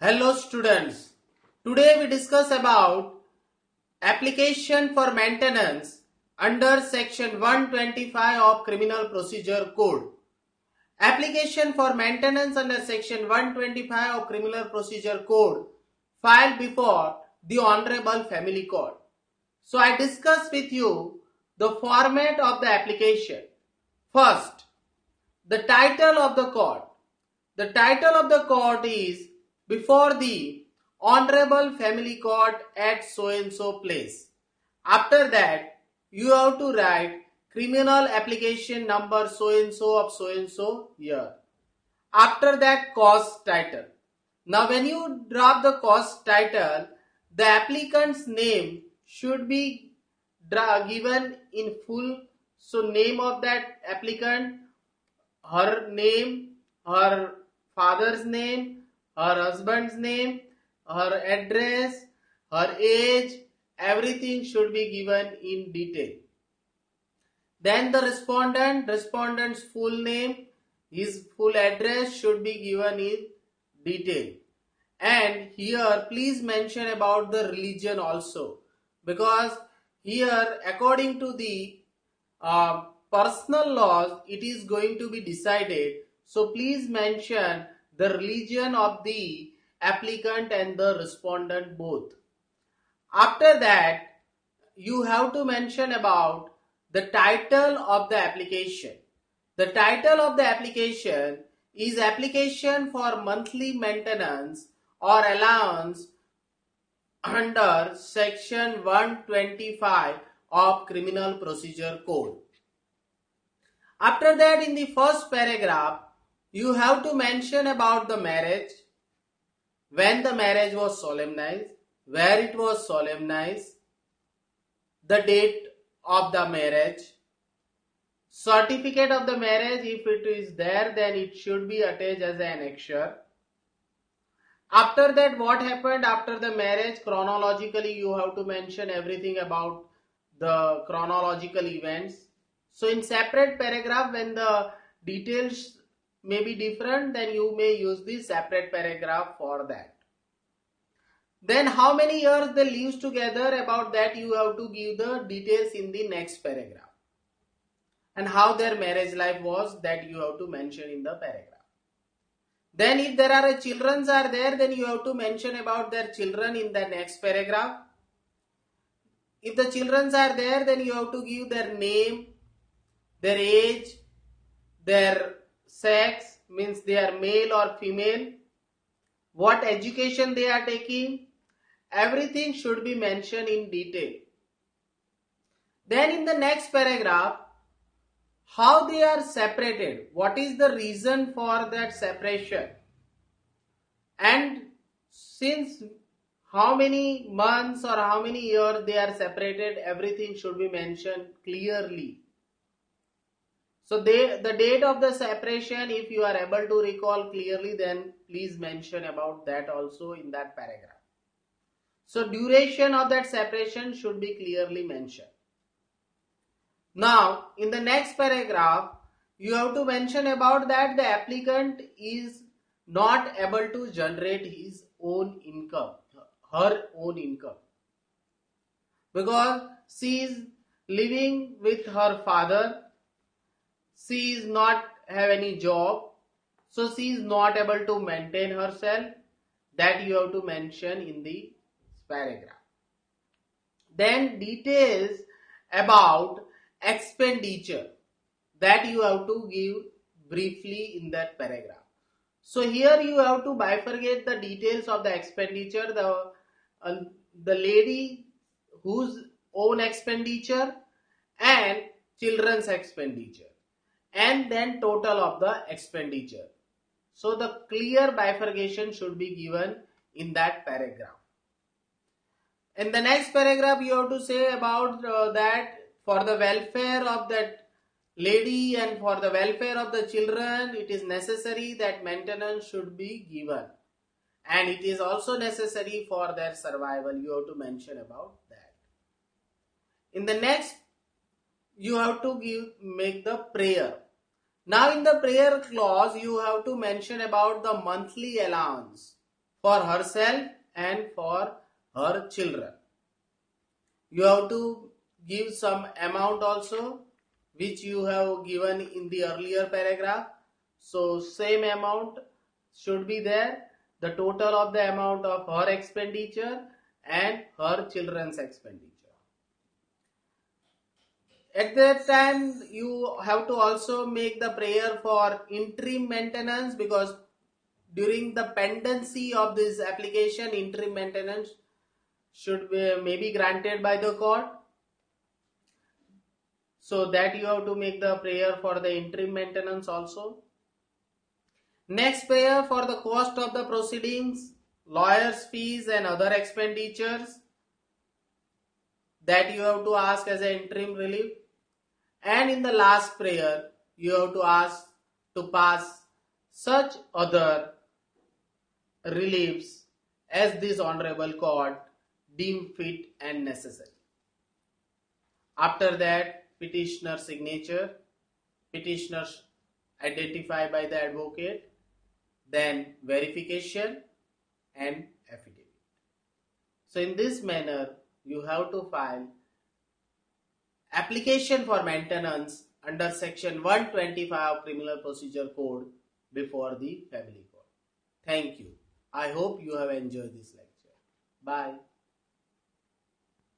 Hello students, today we discuss about application for maintenance under section 125 of Criminal Procedure Code. Application for maintenance under section 125 of Criminal Procedure Code filed before the Honorable Family Court. So I discuss with you the format of the application. First, the title of the court. The title of the court is before the Honorable Family Court at so and so place. After that, you have to write criminal application number so and so year. After that, cause title. Now when you drop the cause title, the applicant's name should be given in full. So name of that applicant, her name, her father's name, her husband's name, her address, her age, everything should be given in detail. Then the respondent's full name, his full address should be given in detail. And here please mention about the religion also, because here according to the personal laws it is going to be decided. So please mention the religion of the applicant and the respondent both. After that, you have to mention about the title of the application. The title of the application is application for monthly maintenance or allowance under section 125 of Criminal Procedure Code. After that, in the first paragraph, you have to mention about the marriage, when the marriage was solemnized, where it was solemnized, the date of the marriage, certificate of the marriage, if it is there then it should be attached as an annexure. After that, what happened after the marriage, chronologically you have to mention everything about the chronological events. So in separate paragraph, when the details may be different, then you may use the separate paragraph for that. Then how many years they lived together, about that you have to give the details in the next paragraph. And how their marriage life was, that you have to mention in the paragraph. Then if there are children are there, then you have to mention about their children in the next paragraph. If the children are there, then you have to give their name, their age, their sex, means they are male or female, what education they are taking, everything should be mentioned in detail. Then in the next paragraph, how they are separated, what is the reason for that separation, and since how many months or how many years they are separated, everything should be mentioned clearly. So the date of the separation, if you are able to recall clearly, then please mention about that also in that paragraph. So duration of that separation should be clearly mentioned. Now in the next paragraph, you have to mention about that the applicant is not able to generate his own income, her own income, because she is living with her father. She is not have any job, so she is not able to maintain herself. That you have to mention in the paragraph. Then details about expenditure, that you have to give briefly in that paragraph. So here you have to bifurcate the details of the expenditure, the lady whose own expenditure and children's expenditure, and then total of the expenditure. So the clear bifurcation should be given in that paragraph. In the next paragraph, you have to say about that for the welfare of that lady and for the welfare of the children, it is necessary that maintenance should be given, and it is also necessary for their survival. You have to mention about that. In the next, you have to make the prayer. Now in the prayer clause, you have to mention about the monthly allowance for herself and for her children. You have to give some amount also, which you have given in the earlier paragraph. So same amount should be there, the total of the amount of her expenditure and her children's expenditure. At that time, you have to also make the prayer for interim maintenance, because during the pendency of this application, interim maintenance should be maybe granted by the court. So that you have to make the prayer for the interim maintenance also. Next, prayer for the cost of the proceedings, lawyers' fees and other expenditures, that you have to ask as an interim relief. And in the last prayer, you have to ask to pass such other reliefs as this honorable court deem fit and necessary. After that, petitioner signature, petitioners identified by the advocate, then verification and affidavit. So in this manner, you have to file application for maintenance under section 125 of Criminal Procedure Code before the family court. Thank you. I hope you have enjoyed this lecture. Bye.